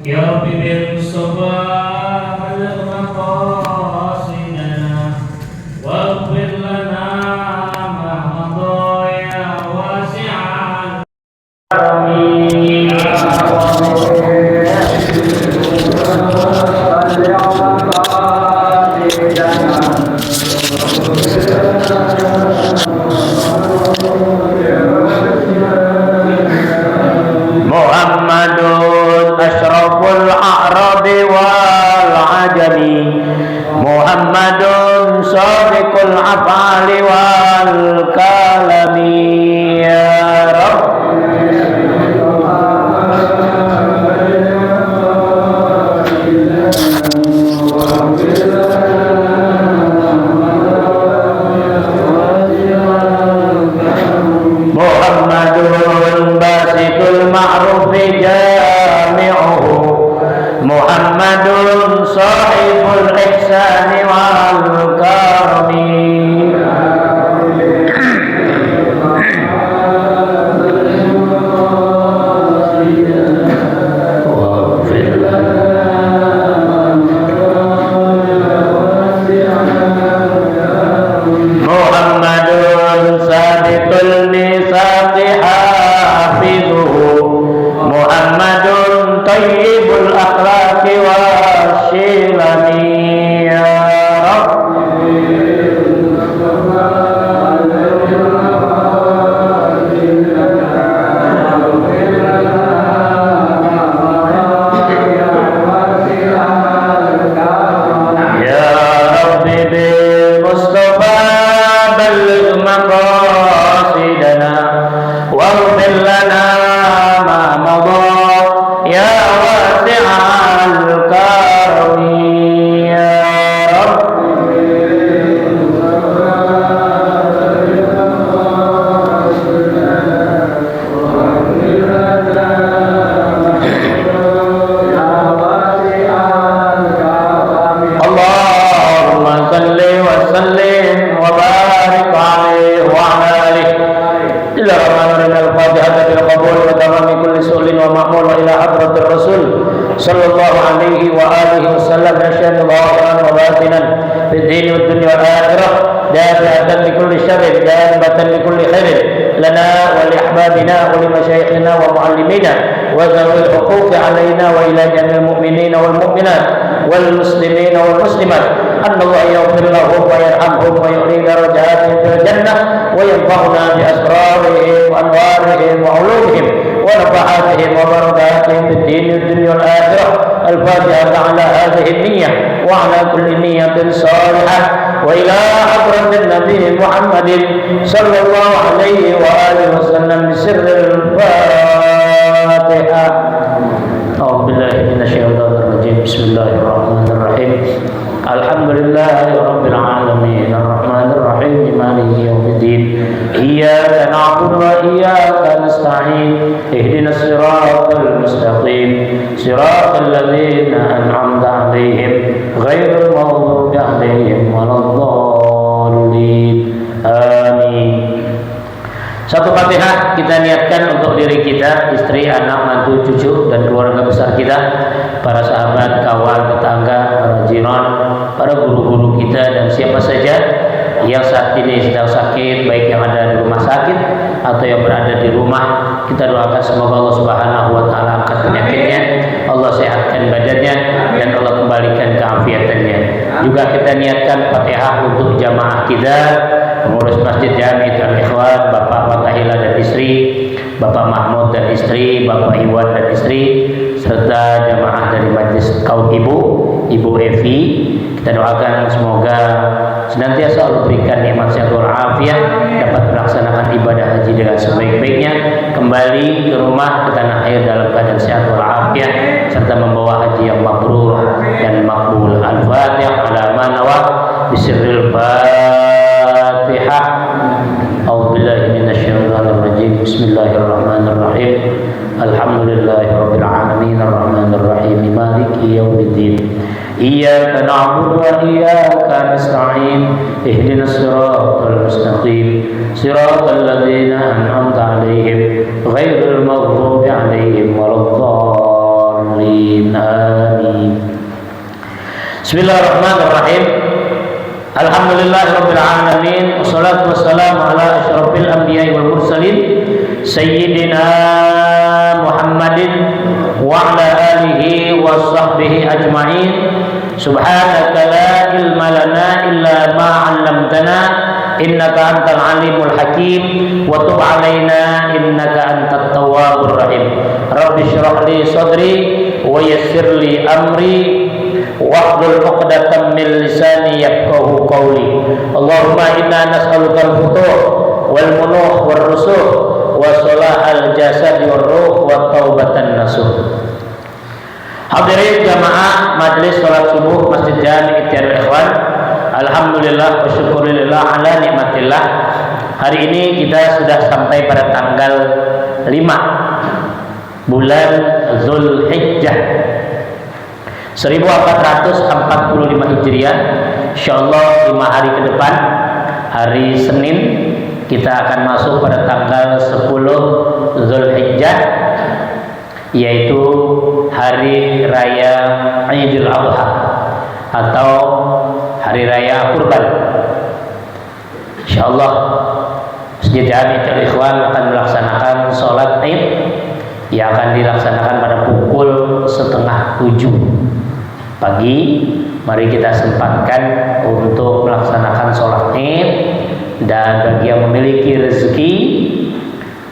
يا رب بالمصطفى بلغ مقاصدنا واغفر لنا ما مضى يا واسع Muhammadun asyraful a'rabi wal ajami, Muhammadun sadiqul af'ali wal kalami. Ya Rabb, Muhammadun basitul ma'rufi jami'uhu, Muhammadun sahibul ihsani wal karami. Muhammadun sabiqul misaqi hafizuhu, Muhammadun tayyibul akhlaqi wasyilani. Ya Rabb, Ya Rabbi bil Mustafa balligh maqasidana waghfir lana ma madha ya wasi'al karami. Ya Rabb, Allahumma salli wa sallim wa barik alaihi wa ala alihi ila rahmanin al-fatihah bil qabul wa tamami kulli su'lin wa ma'mul wa ila hadratir rasul sallallahu alaihi wa alihi wasallam nasyadu zahiran wa batinan fid dini wad dunya wal akhirah dafi'atan li kulli syarrin janibatan li kulli khairin lana wa li ahbabina wa li masyayikhina wa muallimina wa zawil huquqi alaina wa ila jamil mu'minina wal mu'minat wal muslimina wal muslimat أن الله يغفر لهم ويرحمهم ويعلي درجاتهم في الجنة وينفعنا بأسرارهم وأنوارهم وعلومهم ونفحاتهم وبركاتهم في الدين والدنيا والآخرة. الفاتحة على هذه النية وعلى كل نية صالحة وإلى حضرة النبي محمد صلى الله عليه وآله وسلم بسر الفاتحة. أعوذ بالله من الشيطان الرجيم. بسم الله الرحمن الرحيم. Alhamdulillahi rabbil alamin arrahmanir rahim maliki yaumiddin iyyaka na'budu wa iyyaka nasta'in ihdinas siratal mustaqim siratal ladzina an'amta 'alaihim ghairil maghdubi 'alaihim waladdallin. Amin. Satu Fatihah kita niatkan untuk diri kita, istri, anak, mantu, cucu, dan keluarga besar kita, para sahabat, kawan, tetangga, para jiran, para guru-guru kita, dan siapa saja yang saat ini sedang sakit, baik yang ada di rumah sakit atau yang berada di rumah. Kita doakan semoga Allah Subhanahu wa taala angkat penyakitnya, Allah sehatkan badannya, dan Allah kembalikan keafiatannya. Juga kita niatkan Fatihah untuk jamaah kita, pengurus Masjid Jami Al-Ikhwan, Bapak Watahila dan istri, Bapak Mahmud dan istri, Bapak Iwan dan istri, serta jamaah dari Majelis Kaum Ibu Evi. Kita doakan semoga senantiasa Allah berikan nikmat sehat walafiat, dapat melaksanakan ibadah haji dengan sebaik-baiknya, kembali ke rumah ke tanah air dalam keadaan sehat walafiat, serta membawa haji yang mabrur dan makbul. Al-Fatihah ala man nawa bisirril Fatihah. A'udzubillahi minasyaitonir rajim. Bismillahirrahmanirrahim. Alhamdulillahi rabbil alamin arrahmanir rahim maliki yaumiddin. Iyyaka na'budu wa iyyaka nasta'in ihdinas siratal mustaqim siratal ladzina an'amta 'alaihim ghairil maghdubi 'alaihim waladdallin. Bismillahirrahmanirrahim. Alhamdulillahirabbil alamin, wassalatu wassalamu ala asyrofil anbiya'i wal mursalin sayyidina Muhammadin wa ala alihi wa sahbihi ajma'in. Subhanaka la ilma lana illa ma 'allamtana innaka antal alimul hakim wa tub 'alaina innaka antat tawwabur rahim. Rabbi shrah li sadri wa yassir li amri wahlul 'uqdatam min lisani yafqahu qawli. Allahumma inna nas'aluka al-futuh wal munuh war rusuh wa salahal jasad war ruh wa taubatan nasuh. Hadirin jamaah majelis salat subuh Masjid Jami Ikhtiarul Ikhwan. Alhamdulillah wa syukurillah ala nikmatillah. Hari ini kita sudah sampai pada tanggal 5 bulan Zulhijjah 1445 Hijriah. Insyaallah 5 hari ke depan, hari Senin, kita akan masuk pada tanggal 10 Zulhijjah, yaitu hari raya Idul Adha atau hari raya kurban. Insyaallah Masjid Jami Ikhtiarul Ikhwan akan melaksanakan sholat Id yang akan dilaksanakan pada pukul 6:30 pagi. Mari kita sempatkan untuk melaksanakan sholat Id, dan bagi yang memiliki rezeki,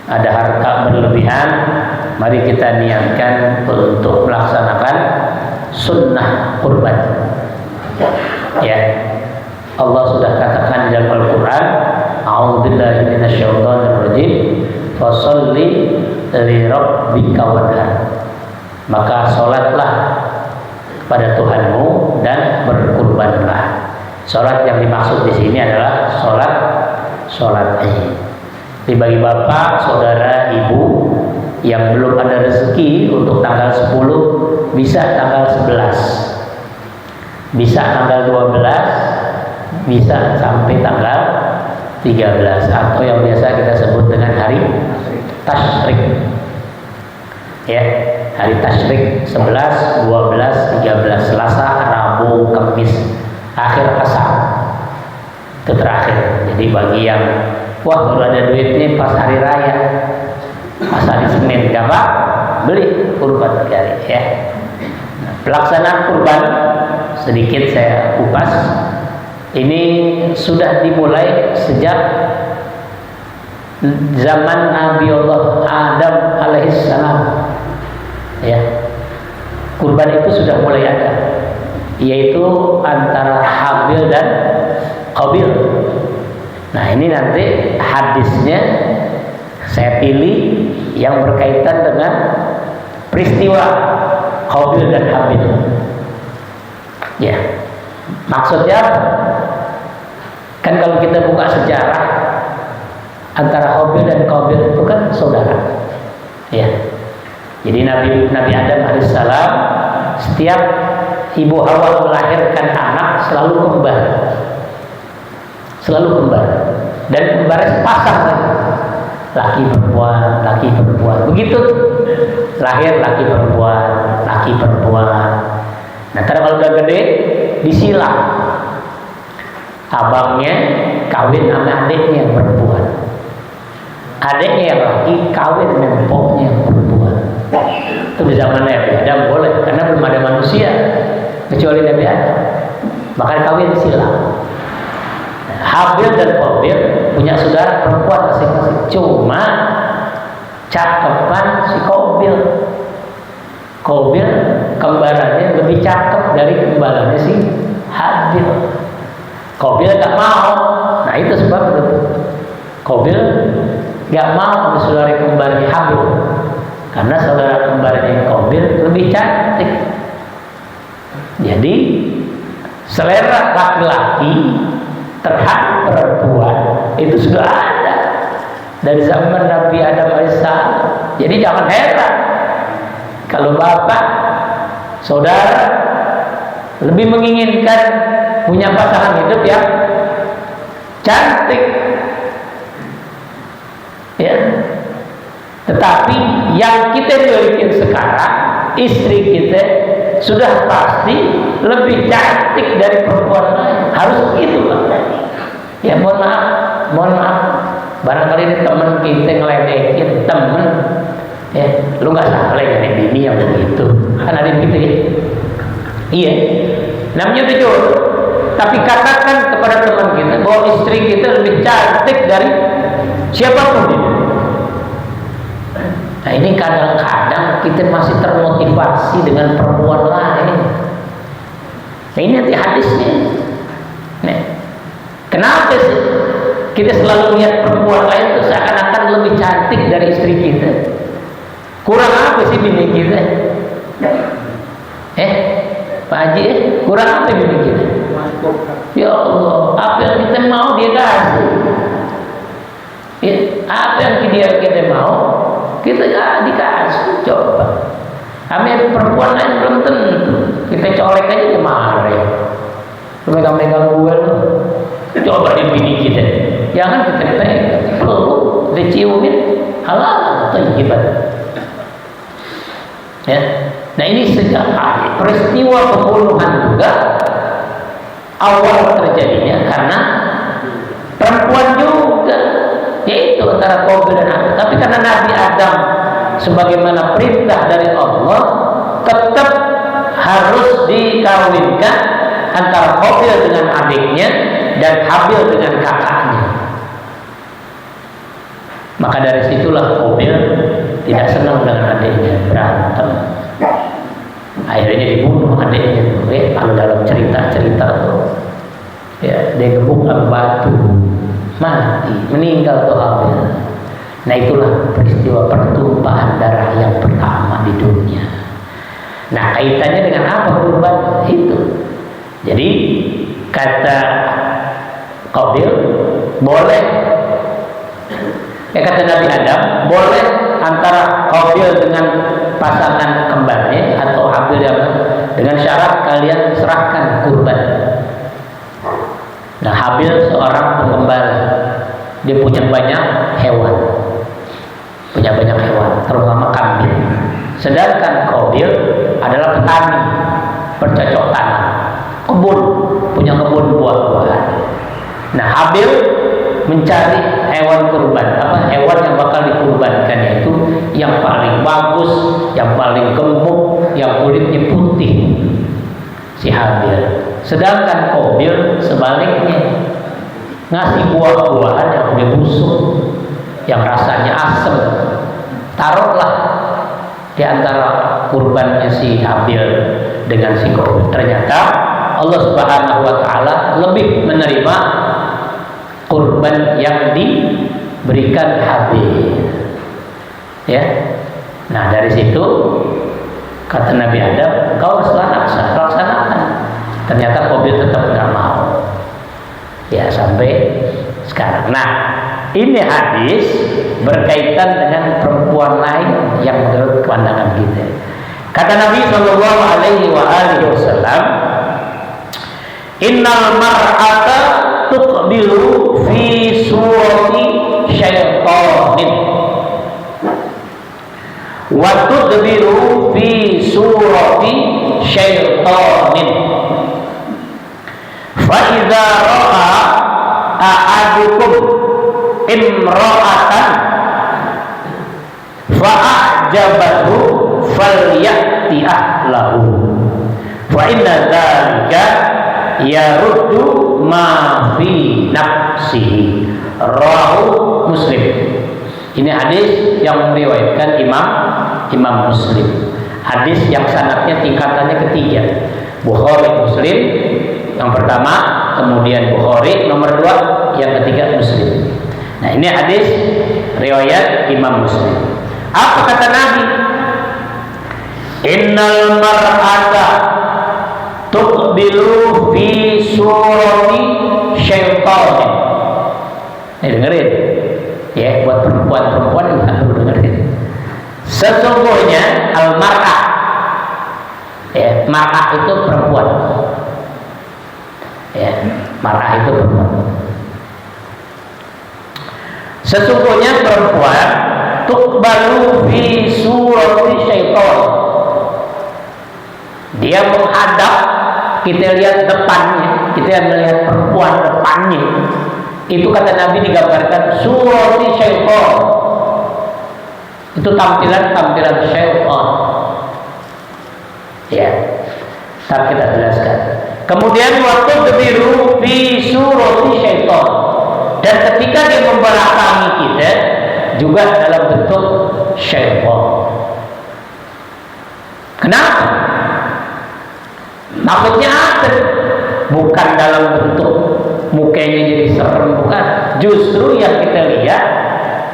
ada harta berlebihan, mari kita niatkan untuk melaksanakan sunnah kurban. Ya, Allah sudah katakan di dalam Al-Quran, a'udzubillahi minasyaitonirrajim, fasholli li rabbika wanhar. Maka sholatlah kepada Tuhanmu dan berkurbanlah. Sholat yang dimaksud di sini adalah sholat Id. Bagi bapak, saudara, ibu yang belum ada rezeki untuk tanggal 10, bisa tanggal 11, bisa tanggal 12, bisa sampai tanggal 13, atau yang biasa kita sebut dengan hari Tasyrik. Ya, hari Tasyrik 11, 12, 13, Selasa, Rabu, Kamis, akhir asar itu terakhir. Jadi bagi yang wah baru ada duitnya pas hari raya, pas hari Senin, gak apa, beli kurban hari ya. Nah, pelaksanaan kurban sedikit saya kupas. Ini sudah dimulai sejak zaman Nabi Allah Adam alaihissalam. Ya, kurban itu sudah mulai ada, yaitu antara Habil dan Qabil. Nah, ini nanti hadisnya saya pilih yang berkaitan dengan peristiwa Qabil dan Habil. Ya, maksudnya kan kalau kita buka sejarah, antara Qabil dan Qabil itu kan saudara. Ya, jadi Nabi Adam alaihissalam, setiap ibu Hawa melahirkan anak selalu kembar. Dan kembarnya sepasang lagi, laki perempuan, begitu lahir laki perempuan. Nah, kalau udah gede disilang, abangnya kawin sama adiknya yang perempuan, adiknya yang laki kawin sama empoknya yang perempuan. Itu di zaman Nabi Adam boleh, karena belum ada manusia kecuali Nabi Adam, maka kawin silang. Habil dan Qabil punya saudara perempuan masing-masing, cuma cakepan si Qabil. Qabil kembarannya lebih cakep dari kembarannya si Habil. Qabil gak mau. Nah, itu sebab itu Qabil gak mau saudara kembarnya Habil, karena saudara kembarnya Qabil lebih cantik. Jadi selera laki-laki terhadap perempuan itu sudah ada dari zaman Nabi Adam alaihissalam. Jadi jangan heran kalau bapak, saudara lebih menginginkan punya pasangan hidup yang cantik, ya. Tetapi yang kita miliki sekarang, istri kita sudah pasti lebih cantik dari perempuan lain. Harus begitu Pak. Ya mohon maaf. Barangkali ini teman kita ngeledekin temen. Ya, lu nggak salah ya bini yang begitu. Kan ada yang gitu ya. Iya. Namanya udah jodoh. Tapi katakan kepada teman kita bahwa istri kita lebih cantik dari siapapun itu. Nah ini kadang-kadang kita masih termotivasi dengan perempuan lain. Nah ini nanti hadisnya. Nah, kenapa sih kita selalu lihat perempuan lain itu seakan-akan lebih cantik dari istri kita? Kurang apa sih bini kita? Pak Haji, kurang apa bini kita? Ya Allah, apa yang kita mau dia kasih. Ya, apa yang kita mau kita gak dikasih. Coba kami perempuan lain belum tentu. Kita colek aja kemarin. Lu megang-megang gue lu. Coba di bini kita. Jangan kita pegang, peluk, kita ciumin, halal atau gimana? Ya. Nah ini sejak peristiwa pembunuhan juga awal terjadinya karena perempuan juga, yaitu antara Qabil dan Adam. Tapi karena Nabi Adam sebagaimana perintah dari Allah tetap harus dikawinkan antara Qabil dengan adiknya dan Habil dengan kakaknya. Maka dari situlah Qabil tidak senang dengan adiknya, berantem. Akhirnya dibunuh adiknya tuh, kalau dalam cerita-cerita tuh, ya dia gebuk batu, mati, meninggal tuh Habil. Nah itulah peristiwa pertumpahan darah yang pertama di dunia. Nah kaitannya dengan apa kurban itu? Jadi kata Qabil boleh, kata Nabi Adam boleh antara Qabil dengan pasangan kembarnya atau Habil dengan syarat kalian serahkan kurban. Nah Habil seorang pengembala, dia punya banyak hewan, terutama kambing. Sedangkan Qabil adalah petani, bercocok tanam, punya kebun buah-buahan. Nah Habil mencari hewan kurban, hewan yang bakal dikurbankan, yaitu yang paling bagus, yang paling gemuk, yang kulitnya putih, si Habil. Sedangkan Qabil sebaliknya, ngasih buah-buahan yang udah busuk, yang rasanya asam. Taruhlah di antara kurbannya si Habil dengan si Qabil. Ternyata Allah Subhanahu wa taala lebih menerima kurban yang diberikan Habil. Ya. Nah, dari situ kata Nabi Adam, kau laksanakan. Ternyata Qabil tetap nggak mau. Ya, sampai sekarang. Nah, ini hadis berkaitan dengan perempuan lain yang menurut pandangan kita. Kata Nabi Shallallahu Alaihi Wasallam, Innal mar'ata tuqbilu fi surati syaitanin wa tudbiru fi surati syaitanin fa idza ra'a ahadukum imra'atan fa a'jabathu falyati ahlahu fa inna dzalika yaruddu ma fi nafsihi. Rawahu Muslim. Ini hadis yang meriwayatkan Imam Muslim. Hadis yang sanadnya tingkatannya ketiga. Bukhari, Muslim yang pertama, kemudian Bukhari nomor 2, yang ketiga Muslim. Nah, ini hadis riwayat Imam Muslim. Apa kata Nabi? Innal mar'ata tuqbilu fi surati syaitan. Dengerin ya, buat perempuan-perempuan yang perlu dengerin. Sesungguhnya al-mar'ah, ya, mar'ah itu perempuan, ya, mar'ah itu perempuan. Sesungguhnya perempuan tuqbalu fi surati syaitan, Dia menghadap, kita lihat depannya, kita melihat perempuan depannya. Itu kata Nabi digambarkan surati syaitan. Itu tampilan syaitan. Ya, ntar kita jelaskan. Kemudian waktu berbiru fi surati syaitan. Dan ketika dia membelakangi kita juga dalam bentuk syaitan. Kenapa? Maksudnya apa? Bukan dalam bentuk mukanya jadi serem, bukan. Justru yang kita lihat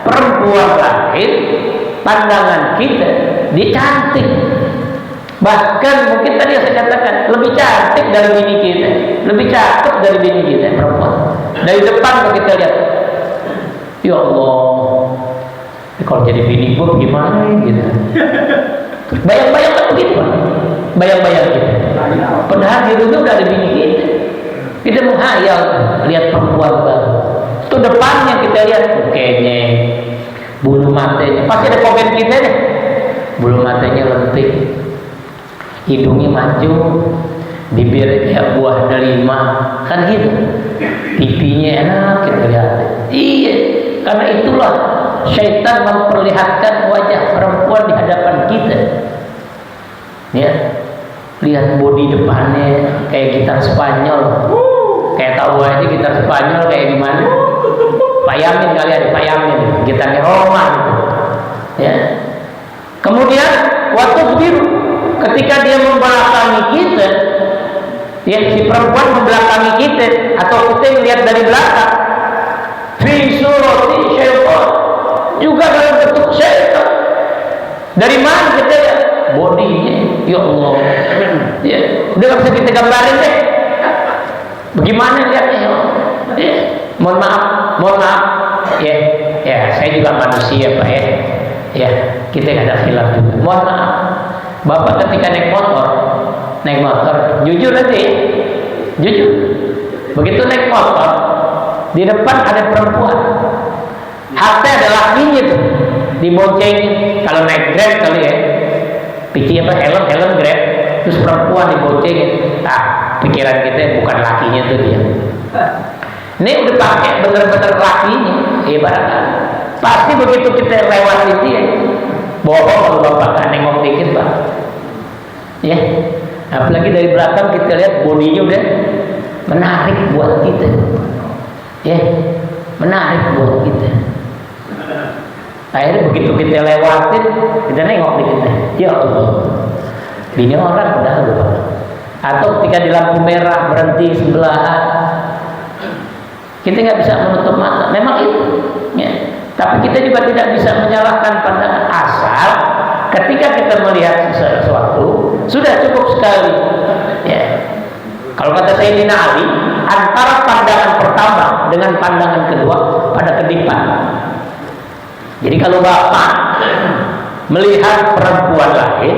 perempuan lain, pandangan kita dia cantik. Bahkan mungkin tadi yang saya katakan lebih cantik dari bini kita, lebih cakep dari bini kita perempuan. Dari depan kalau kita lihat, ya Allah, kalau jadi bini gue gimana gitu. Bayang-bayang kan begitu kan? Bayang-bayang gitu. Padahal di dunia udah ada bini kita. Kita menghayal lihat perempuan baru. Itu depannya kita lihat mukanya, bulu matanya. Pasti ada komen kita deh. Bulu matanya lentik, hidungnya maju, bibir kayak buah delima, kan gitu. Pipinya enak kita lihat. Iya, karena itulah syaitan memperlihatkan wajah perempuan di hadapan kita. Ya, lihat bodi depannya kayak gitar Spanyol. Kayak tahu aja gitar Spanyol kayak gimana. Pak Yamin kali ada Pak Yamin, gitarnya Roma gitu. Ya. Kemudian waktu biru ketika dia membelakangi kita, ya si perempuan membelakangi kita atau kita melihat dari belakang, fi surati syaitan, juga dalam bentuk syaitan. Dari mana kita lihat? Bodinya, ya Allah. Ya, udah nggak bisa kita gambarin deh. Bagaimana lihatnya? Ya, mohon maaf. Ya, saya juga manusia Pak ya. Ya, kita nggak ada khilaf juga. Mohon maaf. Bapak ketika naik motor, jujur aja ya, jujur. Begitu naik motor, di depan ada perempuan. Haknya ada lakinya tuh, diboncengin. Kalau naik Grab kali ya, pikir apa helm Grab, terus perempuan diboncengin. Pikiran kita bukan lakinya tuh dia. Ini udah pakai bener-bener lakinya, ibaratkan. Pasti begitu kita lewat dia, bohong kalau bapak kan nengok dikit Pak. Ya, apalagi dari belakang kita lihat bodinya udah menarik buat kita. Ya, menarik buat kita. Akhirnya begitu kita lewatin, kita nengok dikit. Ya Allah, bini orang udah lupa. Atau ketika di lampu merah berhenti sebelahan, kita nggak bisa menutup mata. Memang itu. Ya. Tapi kita juga tidak bisa menyalahkan pandangan asal ketika kita melihat sesuatu sudah cukup sekali. Ya. Kalau kata Sayyidina Ali, antara pandangan pertama dengan pandangan kedua pada kedipan. Jadi kalau bapak melihat perempuan lain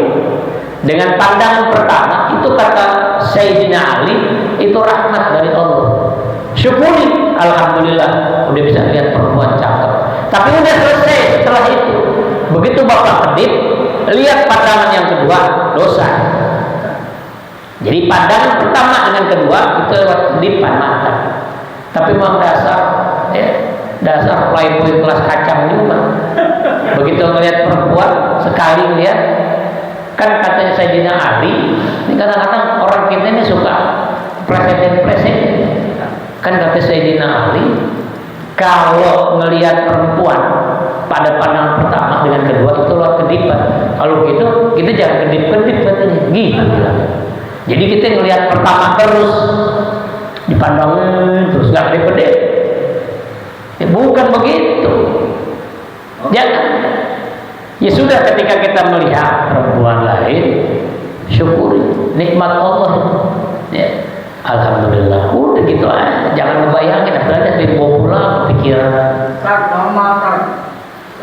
dengan pandangan pertama, itu kata Sayyidina Ali, itu rahmat dari Allah. Syukuri, alhamdulillah, udah bisa lihat perempuan cakep. Tapi udah selesai setelah itu. Begitu bapak kedip, lihat pandangan yang kedua, dosa. Jadi pandangan pertama dengan kedua itu lewat kedipan mata. Tapi memang dasar playboy kelas kacang juga. Begitu melihat perempuan sekali lihat, kan katanya Sayyidina Ali, ini kadang-kadang orang kita ini suka presiden. Kan kata Sayyidina Ali, kalau melihat perempuan pada pandangan pertama dengan kedua itu lewat kedipan. Kalau gitu kita jangan kedip-kedip katanya. Gitu. Jadi kita ngelihat pertama terus, dipandangin terus, nggak kedip-kedip. Ya, bukan begitu. Jangan. Ya sudah, ketika kita melihat perempuan lain, syukuri nikmat Allah. Ya. Alhamdulillah, udah gitu aja. Jangan ngebayangin, apalagi dari bawah pulang kepikiran. Normal kan,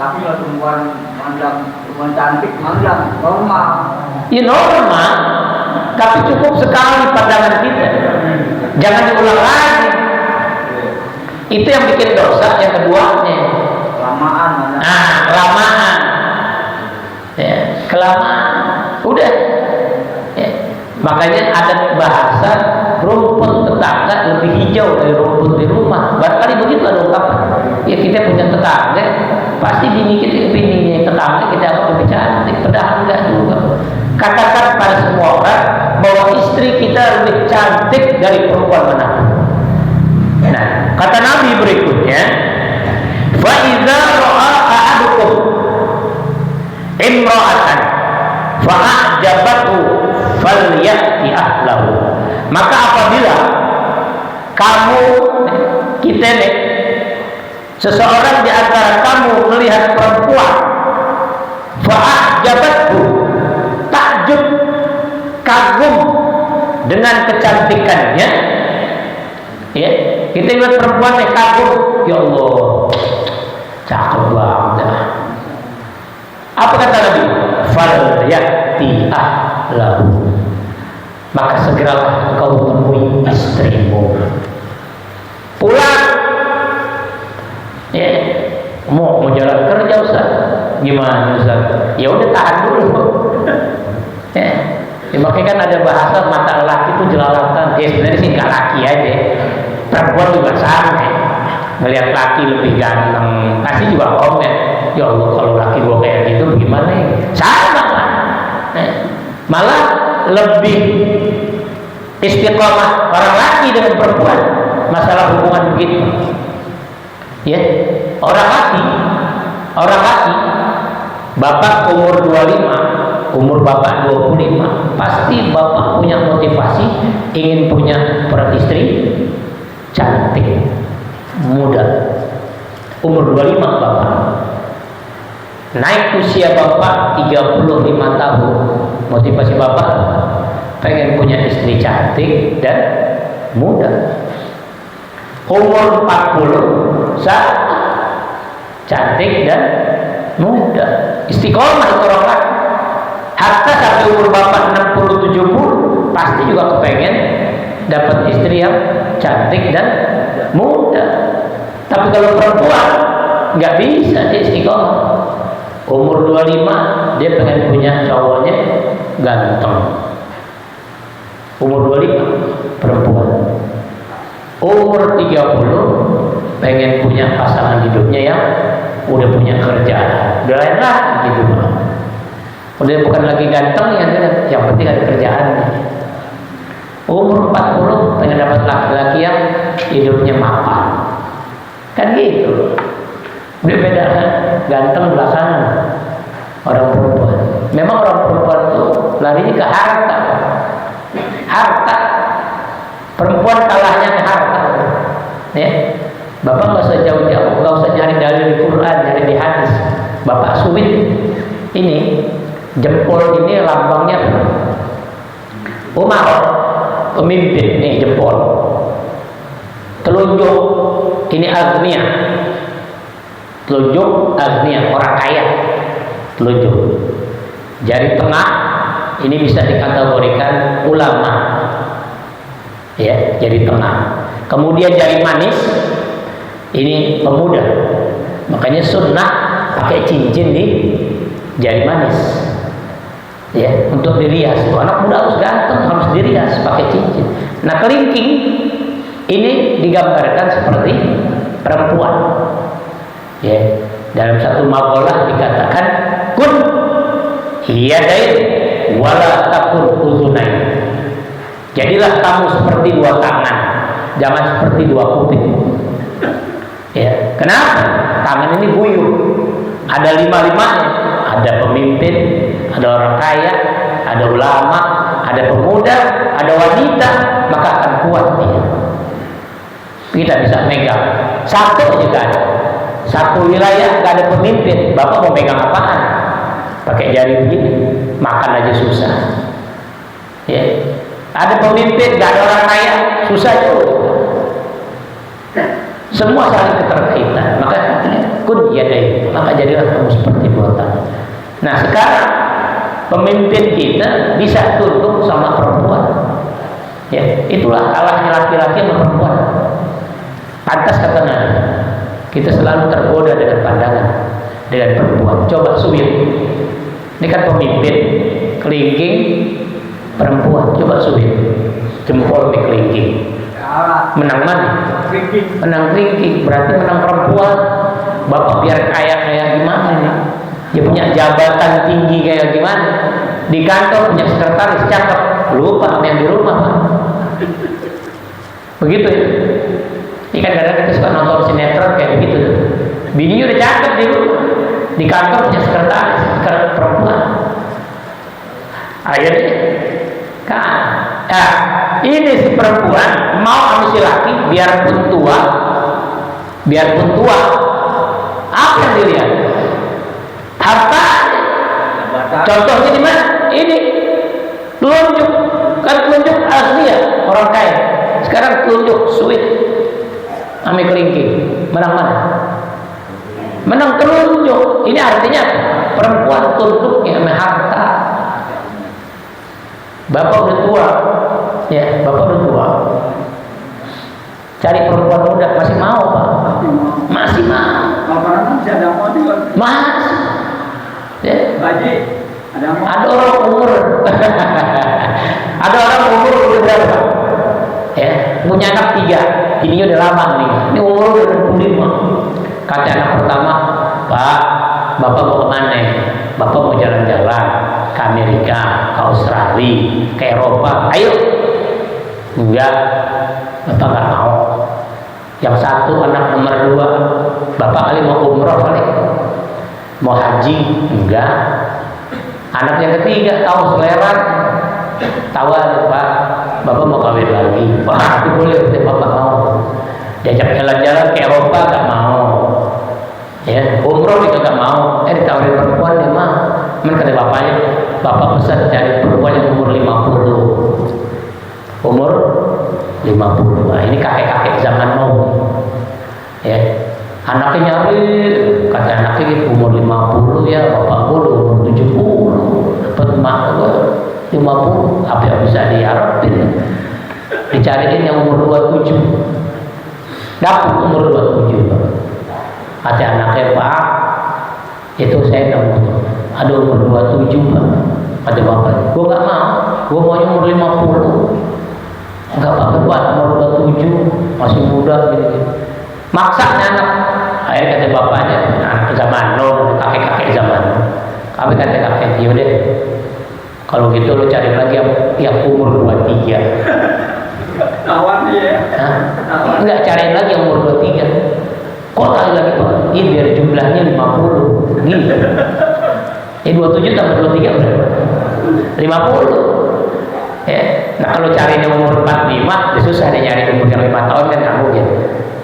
laki atau perempuan cantik mandang normal. Ya normal, tapi cukup sekali pandangan kita. Jangan diulang lagi. Itu yang bikin dosa. Yang keduanya, Kelamaan. Kelamaan. Ya, kelamaan. Udah. Ya. Makanya ada bahasa rumput tetangga lebih hijau dari rumput di rumah. Barangkali begitu ada ungkapan. Ya kita punya tetangga, pasti bininya tetangga kita akan lebih cantik. Padahal enggak juga. Katakan pada semua orang bahwa istri kita lebih cantik dari perempuan manapun. Nah, kata Nabi berikutnya, fa idza ra'a ahadukum imra'atan fa a'jabathu falyati ahlahu. Maka apabila kamu, kita nih, seseorang di antara kamu melihat perempuan fa a'jabathu, takjub, kagum dengan kecantikannya, ya, kita lihat perempuan yang kagum, ya Allah, cakep banget. Apa kata Nabi? Falyati ahlahu. Maka segeralah kau temui istrimu. Pulang, ya, mau jalan kerja Ustaz, gimana Ustaz? Ya udah tahan dulu. Ya, makanya kan ada bahasa mata laki itu jelalatan. Ya sebenarnya sih nggak laki aja, perempuan juga sama. Melihat laki lebih ganteng, pasti juga komen, ya Allah kalau laki gua kayak gitu gimana ya? Sama lah. Malah lebih istiqomah orang laki dengan perempuan masalah hubungan begitu. Ya, orang laki, bapak umur 25, umur bapak 25, pasti bapak punya motivasi ingin punya istri cantik, muda. Umur 25 bapak. Naik usia bapak 35 tahun. Motivasi bapak pengen punya istri cantik dan muda. Umur 40 cantik dan muda. Istiqomah orang laki. Hatta sampai umur bapak 60-70 pasti juga kepengen dapat istri yang cantik dan muda. Tapi kalau perempuan nggak bisa dia istiqomah. Umur 25 dia pengen punya cowoknya ganteng. Umur 25 perempuan. Umur 30 pengen punya pasangan hidupnya yang udah punya kerjaan. Udah lain lagi gitu mah. Udah bukan lagi ganteng yang penting ada kerjaannya. Umur 40 pengen dapat laki-laki yang hidupnya mapan. Kan gitu. Udah beda kan? Ganteng belakangan orang perempuan. Memang orang perempuan itu larinya ke harta. Harta. Perempuan kalahnya ke harta. Ya. Bapak nggak usah jauh-jauh, nggak usah nyari dalil di Quran, nyari di hadis. Bapak suwit. Ini jempol ini lambangnya Umar, pemimpin. Nih jempol. Telunjuk ini agnia. Telunjuk agnia, orang kaya. Telunjuk. Jari tengah ini bisa dikategorikan ulama. Ya, jari tengah. Kemudian jari manis ini pemuda. Makanya sunnah pakai cincin di jari manis. Ya, untuk dirias. Anak muda harus ganteng, harus dirias pakai cincin. Nah, kelingking ini digambarkan seperti perempuan. Ya, dalam satu maqalah dikatakan kun hiyadain wala takun uzunain. Jadilah kamu seperti dua tangan, jangan seperti dua kuping. Ya, kenapa? Tangan ini guyup. Ada lima-limanya. Ada pemimpin, ada orang kaya, ada ulama, ada pemuda, ada wanita, maka akan kuat dia. Kita bisa megang. Satu aja kan. Satu wilayah gak ada pemimpin, bapak mau pegang apaan? Pakai jari begini, makan aja susah. Ya, ada pemimpin gak ada orang kaya, susah juga. Semua saling keterkaitan. Maka katanya kun yadai, maka jadilah kamu seperti dua tangan. Nah sekarang pemimpin kita bisa tunduk sama perempuan. Ya, itulah kalahnya laki-laki sama perempuan. Pantas kata Nabi. Kita selalu tergoda dengan pandangan dengan perempuan. Coba suwir. Ini kan pemimpin, kelingking, Perempuan, coba sulit. Jempol kelingking. Menang mana? Menang kelingking, berarti menang perempuan. Bapak biar kaya gimana nih? Dia punya jabatan tinggi kayak gimana? Di kantor punya sekretaris cakep, lupa sama yang di rumah, Pak. Begitu ya. Ini kan kadang kita suka nonton sinetron kayak begitu. Bininya udah cakep di rumah, di kantor punya sekretaris perempuan. Akhirnya kan, ini si perempuan mau sama si laki biarpun tua, apa yang dilihat? Harta. Contohnya di mana? Ini telunjuk, kan telunjuk asli ya orang kaya. Sekarang telunjuk sweet, ame kelingking, menang mana? Menang telunjuk. Ini artinya perempuan tunduknya ame harta. Bapak udah tua, ya bapak udah tua. Cari perempuan muda masih mau, Pak? Masih mau. Masih. Ya. Ada orang umur ada orang umur udah berapa? Ya, punya anak 3, ini udah lama nih. Ini umur udah 25. Kata anak pertama, Pak, Bapak mau kemana? Bapak mau jalan-jalan ke Amerika, ke Australia, ke Eropa. Ayo. Enggak, Bapak nggak mau. Yang satu anak nomor 2, Bapak kali mau umroh kali, mau haji, enggak. Anak yang ketiga tahu selera, tawar, Pak, Bapak mau kawin lagi. Wah, itu boleh, Bapak mau. Diajak jalan-jalan ke Eropa nggak mau. Ya, umroh juga nggak mau. Ditawarin perempuan dia mau. Kata bapaknya, Bapak pesan cari perempuan yang umur 50. Umur 50. Nah, ini kakek-kakek zaman now. Ya. Anaknya nyari, kata anaknya umur 50 ya, bapak gue umur 70. Dapat emak gue 50, apa yang bisa diharapin? Dicariin yang umur 27. Dapat umur 27. Kata anaknya, Pak, itu saya nggak mau. Ada umur 27, Pak. Kata bapak, gue nggak mau. Gue maunya umur 50. Enggak apa-apa, Pak, umur 27, masih muda gitu. Maksanya anak. Akhirnya kata bapaknya, anak zaman no, kakek-kakek zaman. Kami kata kakek, yaudah, kalau gitu lo cari lagi yang umur 23. Kawan ya? Enggak, cariin lagi yang umur 23. Kok cari lagi, Pak? Ini biar jumlahnya 50. Gitu. 27 tambah 23 berapa? 50. Ya. Nah kalau cari yang umur 45, ya susah deh nyari umur yang 5 tahun kan nggak mungkin.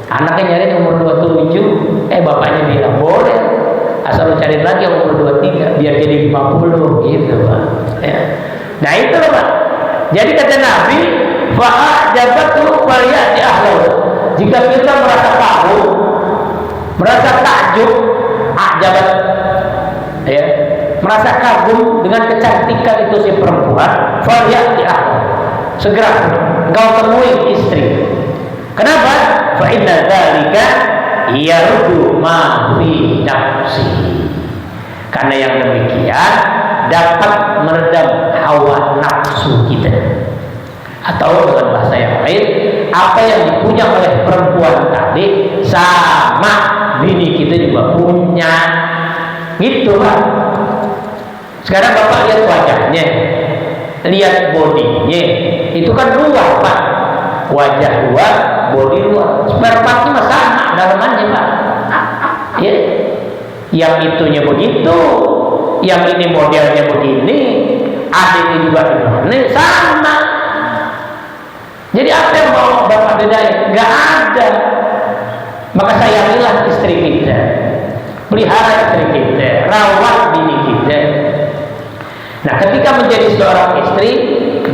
Anaknya nyari umur 27, bapaknya bilang boleh, asal lu cari lagi yang umur 23 biar jadi 50 gitu, Pak. Ya. Nah itu loh, Pak. Jadi kata Nabi, fa'ajabatu waliyati ahlahu. Jika kita merasa kagum, merasa takjub, ajabat, ya, merasa kagum dengan kecantikan itu si perempuan, waliyati ahlahu. Segera engkau temui istri. Kenapa? Fa inna dzalika yardu ma fi nafsi. Karena yang demikian dapat meredam hawa nafsu kita. Atau dengan bahasa yang lain, apa yang dipunya oleh perempuan tadi sama bini kita juga punya. Gitu, Pak. Sekarang Bapak lihat wajahnya, lihat bodinya, itu kan luar, Pak. Wajah luar, body luar. Spare partnya mah sama dalamannya, Pak. Ya. Yang itunya begitu, yang ini modelnya begini, adiknya juga begini, sama. Jadi apa yang mau Bapak bedain? Gak ada. Maka sayangilah istri kita, pelihara istri kita, rawat bini kita. Nah, ketika menjadi seorang istri,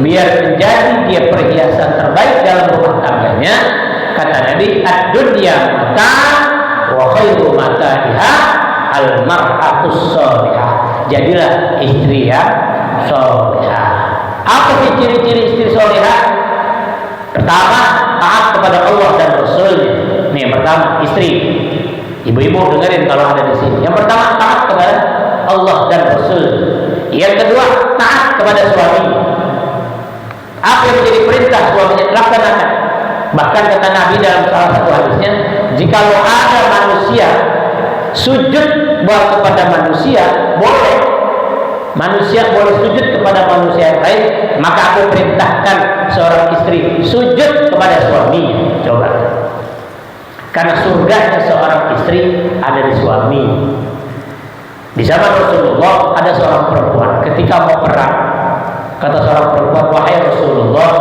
biar menjadi dia perhiasan terbaik dalam rumah tangganya, kata Nabi, ad-dunya mata wa khairu mata'iha al-mar'atus sholihah. Jadilah istri yang sholihah. Apa sih ciri-ciri istri sholihah? Pertama, taat kepada Allah dan Rasulnya. Nih, yang pertama, istri. Ibu-ibu dengerin kalau ada di sini. Yang pertama, taat kepada Allah dan Rasul. Yang kedua, taat kepada suami. Apa yang menjadi perintah suaminya laksanakan. Bahkan kata Nabi dalam salah satu hadisnya, jikalau ada manusia sujud kepada manusia, boleh. Manusia boleh sujud kepada manusia yang lain, maka aku perintahkan seorang istri sujud kepada suaminya. Coba. Karena surganya seorang istri ada di suami. Di zaman Rasulullah ada seorang perempuan ketika mau perang, kata seorang perempuan, wahai Rasulullah,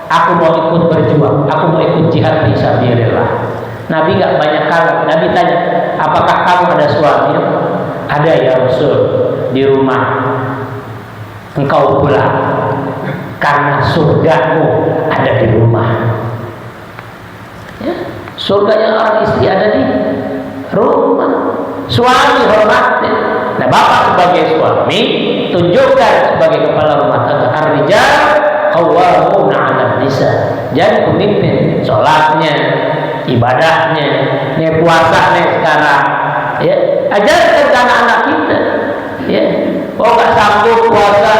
aku mau ikut berjuang, aku mau ikut jihad fisabilillah. Nabi nggak banyak kalah. Nabi tanya, apakah kamu ada suami? Ada ya Rasul, di rumah. Engkau pulang karena surgamu ada di rumah. Ya, surganya orang istri ada di rumah. Suami hormatnya. Nah, bapak sebagai suami tunjukkan sebagai kepala rumah tangga, ar-rijal qawwamuna 'alan nisa. Jadi pemimpin sholatnya, ibadahnya, puasanya sekarang. Ya, ajarkan ke anak-anak kita. Ya, oh nggak sanggup puasa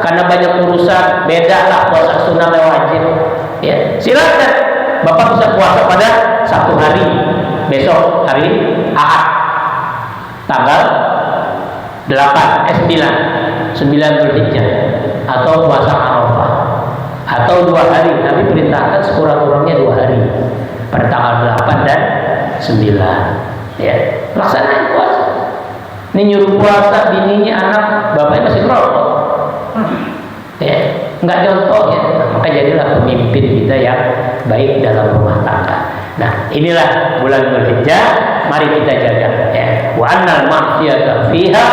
karena banyak urusan, beda lah puasa sunnah dan wajib. Ya, silakan bapak bisa puasa pada satu hari, besok hari Ahad, tanggal 9 Dzulhijjah, atau puasa Arafah, atau 2 hari. Nabi perintahkan sekurang-kurangnya 2 hari pada tanggal 8 dan 9. Ya, laksanain puasa. Ini nyuruh puasa bininya, anak bapaknya masih merokok. Ya, nggak contoh ya. Maka jadilah pemimpin kita yang baik dalam rumah tangga. Nah, inilah bulan Dzulhijjah, mari kita jaga ya. Wa annal ma'siyata fiha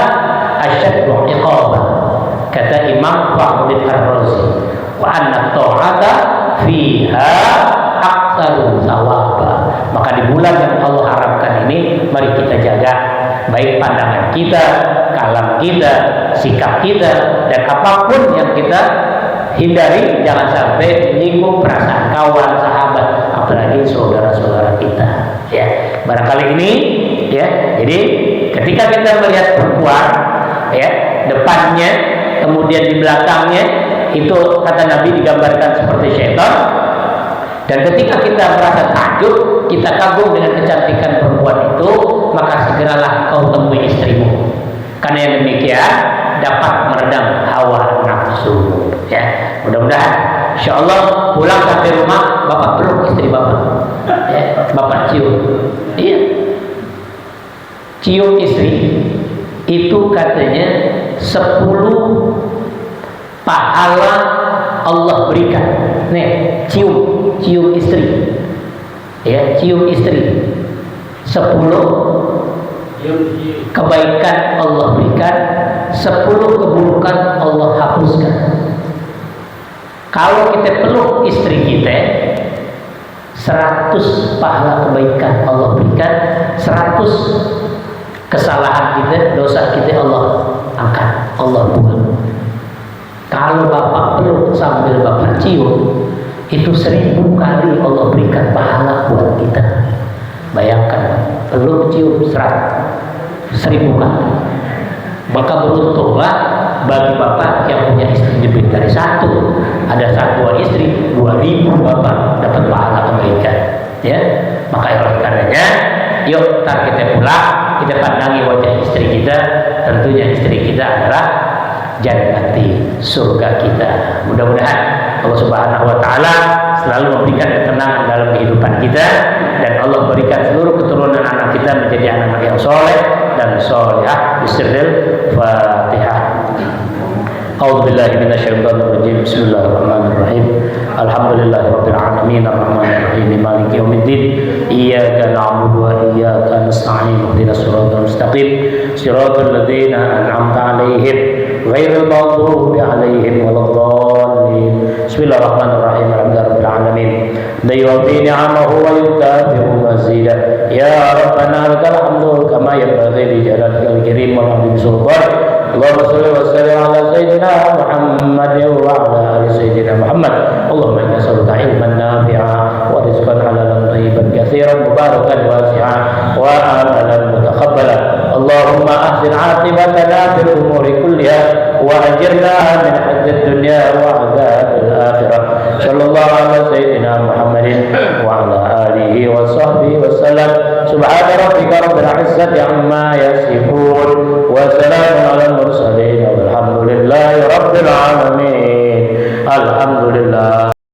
asyaddu 'iqaban. Kata Imam Fakhruddin Ar-Razi, wa anna ta'ata fiha aktsaru thawaba. Maka di bulan yang Allah haramkan ini, mari kita jaga baik pandangan kita, kalam kita, sikap kita, dan apapun yang kita hindari, jangan sampai menyinggung perasaan kawan, sahabat, apalagi saudara-saudara kita. Ya, barangkali ini, ya. Jadi ketika kita melihat perempuan, ya, depannya, kemudian di belakangnya, itu kata Nabi digambarkan seperti syaitan. Dan ketika kita merasa takjub, kita kagum dengan kecantikan perempuan itu, maka segeralah kau temui istrimu. Karena yang demikian dapat meredam hawa nafsu. Ya, mudah-mudahan, insyaallah pulang sampai rumah, bapak peluk istri bapak. Ya, bapak cium. Iya. Cium istri itu katanya 10 pahala Allah berikan. Nih, cium istri. Ya, cium istri. 10 kebaikan Allah berikan, 10 keburukan Allah hapuskan. Kalau kita peluk istri kita, 100 pahala kebaikan Allah berikan, 100 kesalahan kita, dosa kita Allah angkat, Allah buang. Kalau bapak peluk sambil bapak cium, itu 1000 kali Allah berikan pahala buat kita. Bayangkan, peluk cium 1000 kali. Maka beruntunglah bagi bapak yang punya istri lebih dari 1. Ada 1 istri, 2000 bapak dapat pahala kebaikan. Ya, maka oleh karenanya, yuk ntar kita pulang, kita pandangi wajah istri kita. Tentunya istri kita adalah jannati, surga kita. Mudah-mudahan Allah Subhanahu wa taala selalu memberikan ketenangan dalam kehidupan kita, dan Allah berikan seluruh keturunan anak kita menjadi anak-anak yang soleh dan solehah. Bismillahirrahmanirrahim. A'udzubillahi minasyaitonir rajim. Bismillahirrahmanirrahim. Alhamdulillahirabbil alamin arrahmanir rahim maliki yaumiddin. Iyyaka na'budu wa iyyaka nasta'in. Ihdinas siratal mustaqim. Siratal ladzina an'amta 'alaihim ghairil maghdubi 'alaihim waladdallin. Bismillahirrahmanirrahim. Alhamdulillahirabbil alamin. Dayu'ti ni'amahu wa yukafi'u mazida. Ya Rabbana lakal hamdu kama yanbaghi li jalalil karim wa 'azimi sultanik. Allahumma shalli wa sallim ala sayyidina Muhammad wa ala ali sayyidina Muhammad. Allahumma inna nas'aluka ilman nafi'a wa rizqan halalan thayyiban katsiran mubarakan wasi'an wa amalan mutaqabbala. Allahumma ahsin 'aqibatana fil umuri kulliha wa ajirna min hazzati dunya wa 'adzabil Sallallahu ala sayyidina Muhammadin wa ala alihi wa sahbihi wa sallam. Subhana rabbika rabbil izzati amma yasifun wa salamun ala